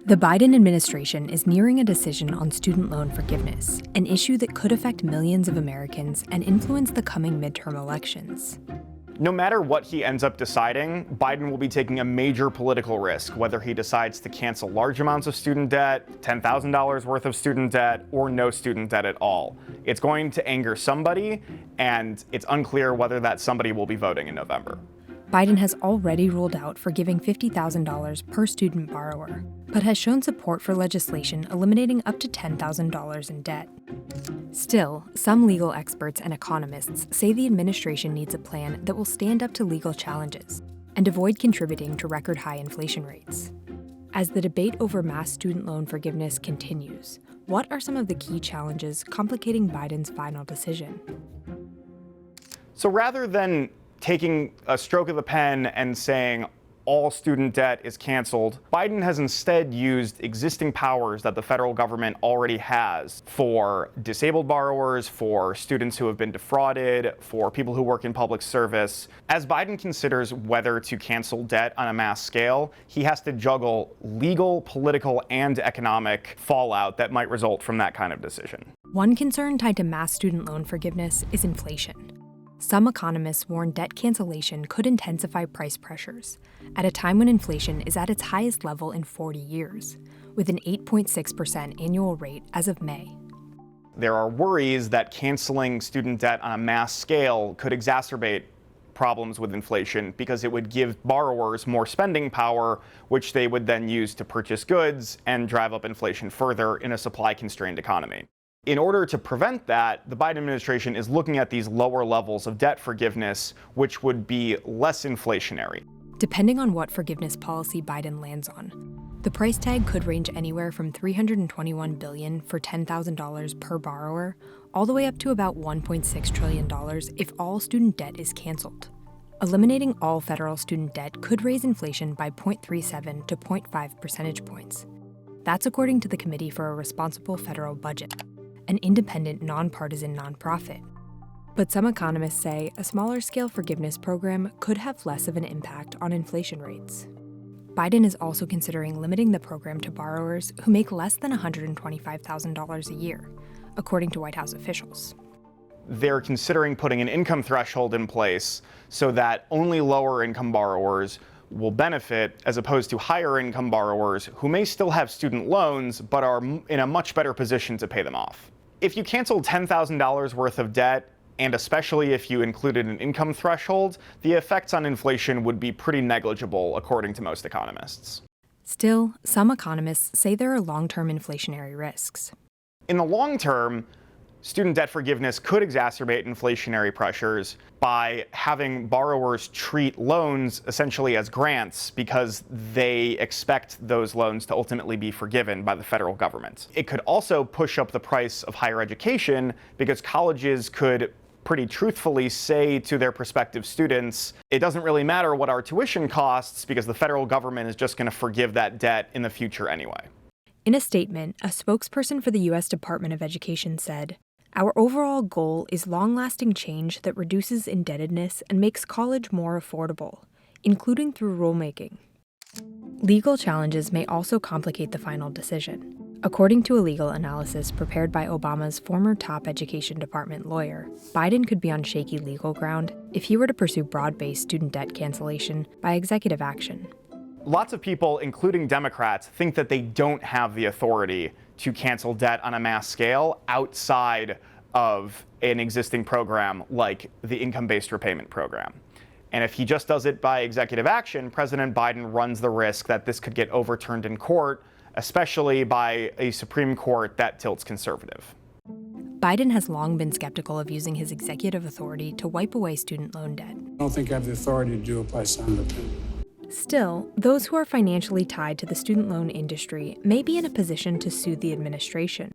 The Biden administration is nearing a decision on student loan forgiveness, an issue that could affect millions of Americans and influence the coming midterm elections. No matter what he ends up deciding, Biden will be taking a major political risk, whether he decides to cancel large amounts of student debt, $10,000 worth of student debt, or no student debt at all. It's going to anger somebody, and it's unclear whether that somebody will be voting in November. Biden has already ruled out forgiving $50,000 per student borrower, but has shown support for legislation eliminating up to $10,000 in debt. Still, some legal experts and economists say the administration needs a plan that will stand up to legal challenges and avoid contributing to record-high inflation rates. As the debate over mass student loan forgiveness continues, what are some of the key challenges complicating Biden's final decision? So rather than taking a stroke of the pen and saying all student debt is canceled, Biden has instead used existing powers that the federal government already has for disabled borrowers, for students who have been defrauded, for people who work in public service. As Biden considers whether to cancel debt on a mass scale, he has to juggle legal, political, and economic fallout that might result from that kind of decision. One concern tied to mass student loan forgiveness is inflation. Some economists warn debt cancellation could intensify price pressures at a time when inflation is at its highest level in 40 years, with an 8.6% annual rate as of May. There are worries that canceling student debt on a mass scale could exacerbate problems with inflation because it would give borrowers more spending power, which they would then use to purchase goods and drive up inflation further in a supply-constrained economy. In order to prevent that, the Biden administration is looking at these lower levels of debt forgiveness, which would be less inflationary. Depending on what forgiveness policy Biden lands on, the price tag could range anywhere from $321 billion for $10,000 per borrower, all the way up to about $1.6 trillion if all student debt is canceled. Eliminating all federal student debt could raise inflation by 0.37 to 0.5 percentage points. That's according to the Committee for a Responsible Federal Budget, an independent, nonpartisan nonprofit. But some economists say a smaller-scale forgiveness program could have less of an impact on inflation rates. Biden is also considering limiting the program to borrowers who make less than $125,000 a year, according to White House officials. They're considering putting an income threshold in place so that only lower-income borrowers will benefit, as opposed to higher-income borrowers who may still have student loans but are in a much better position to pay them off. If you cancel $10,000 worth of debt, and especially if you included an income threshold, the effects on inflation would be pretty negligible, according to most economists. Still, some economists say there are long-term inflationary risks. In the long term, student debt forgiveness could exacerbate inflationary pressures by having borrowers treat loans essentially as grants because they expect those loans to ultimately be forgiven by the federal government. It could also push up the price of higher education because colleges could pretty truthfully say to their prospective students, it doesn't really matter what our tuition costs because the federal government is just going to forgive that debt in the future anyway. In a statement, a spokesperson for the U.S. Department of Education said, "Our overall goal is long-lasting change that reduces indebtedness and makes college more affordable, including through rulemaking." Legal challenges may also complicate the final decision. According to a legal analysis prepared by Obama's former top education department lawyer, Biden could be on shaky legal ground if he were to pursue broad-based student debt cancellation by executive action. Lots of people, including Democrats, think that they don't have the authority to cancel debt on a mass scale outside of an existing program like the income-based repayment program. And if he just does it by executive action, President Biden runs the risk that this could get overturned in court, especially by a Supreme Court that tilts conservative. Biden has long been skeptical of using his executive authority to wipe away student loan debt. I don't think I have the authority to do it by signing the pen. Still, those who are financially tied to the student loan industry may be in a position to sue the administration,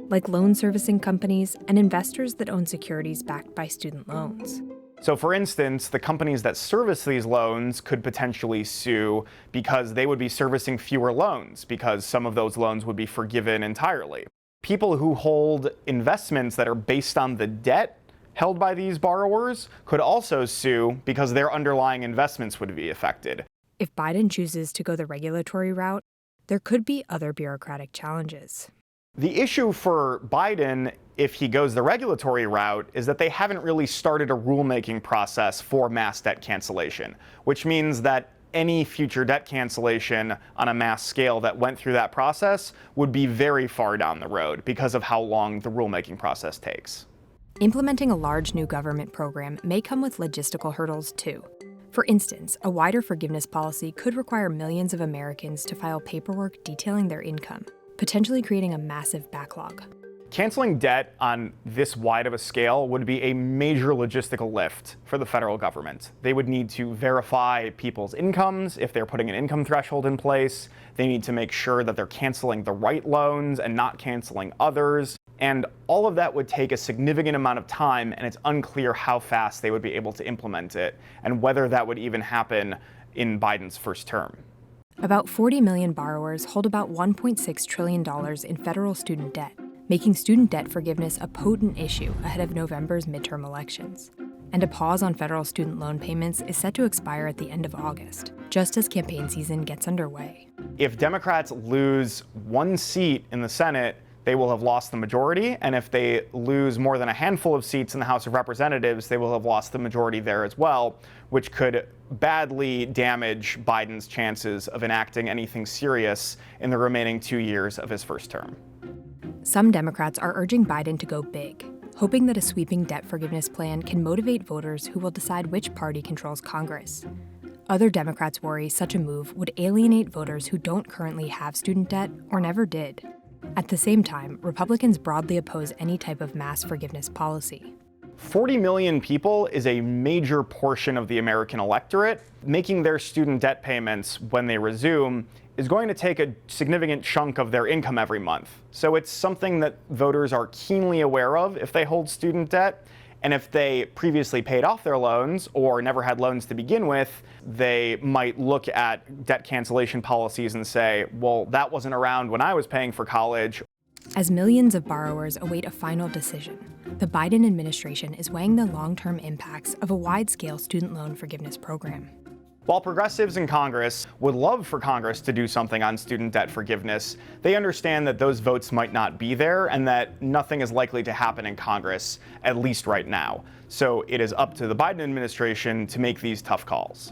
like loan servicing companies and investors that own securities backed by student loans. So for instance, the companies that service these loans could potentially sue because they would be servicing fewer loans because some of those loans would be forgiven entirely. People who hold investments that are based on the debt held by these borrowers could also sue because their underlying investments would be affected. If Biden chooses to go the regulatory route, There could be other bureaucratic challenges. The issue for Biden, if he goes the regulatory route, is that they haven't really started a rulemaking process for mass debt cancellation, which means that any future debt cancellation on a mass scale that went through that process would be very far down the road because of how long the rulemaking process takes. Implementing a large new government program may come with logistical hurdles, too. For instance, a wider forgiveness policy could require millions of Americans to file paperwork detailing their income, potentially creating a massive backlog. Canceling debt on this wide of a scale would be a major logistical lift for the federal government. They would need to verify people's incomes if they're putting an income threshold in place. They need to make sure that they're canceling the right loans and not canceling others. And all of that would take a significant amount of time, and it's unclear how fast they would be able to implement it and whether that would even happen in Biden's first term. About 40 million borrowers hold about $1.6 trillion in federal student debt, making student debt forgiveness a potent issue ahead of November's midterm elections. And a pause on federal student loan payments is set to expire at the end of August, just as campaign season gets underway. If Democrats lose one seat in the Senate, they will have lost the majority, and if they lose more than a handful of seats in the House of Representatives, they will have lost the majority there as well, which could badly damage Biden's chances of enacting anything serious in the remaining 2 years of his first term. Some Democrats are urging Biden to go big, hoping that a sweeping debt forgiveness plan can motivate voters who will decide which party controls Congress. Other Democrats worry such a move would alienate voters who don't currently have student debt or never did. At the same time, Republicans broadly oppose any type of mass forgiveness policy. 40 million people is a major portion of the American electorate. Making their student debt payments when they resume is going to take a significant chunk of their income every month. So it's something that voters are keenly aware of if they hold student debt. And if they previously paid off their loans or never had loans to begin with, they might look at debt cancellation policies and say, well, that wasn't around when I was paying for college. As millions of borrowers await a final decision, the Biden administration is weighing the long-term impacts of a wide-scale student loan forgiveness program. While progressives in Congress would love for Congress to do something on student debt forgiveness, they understand that those votes might not be there and that nothing is likely to happen in Congress, at least right now. So it is up to the Biden administration to make these tough calls.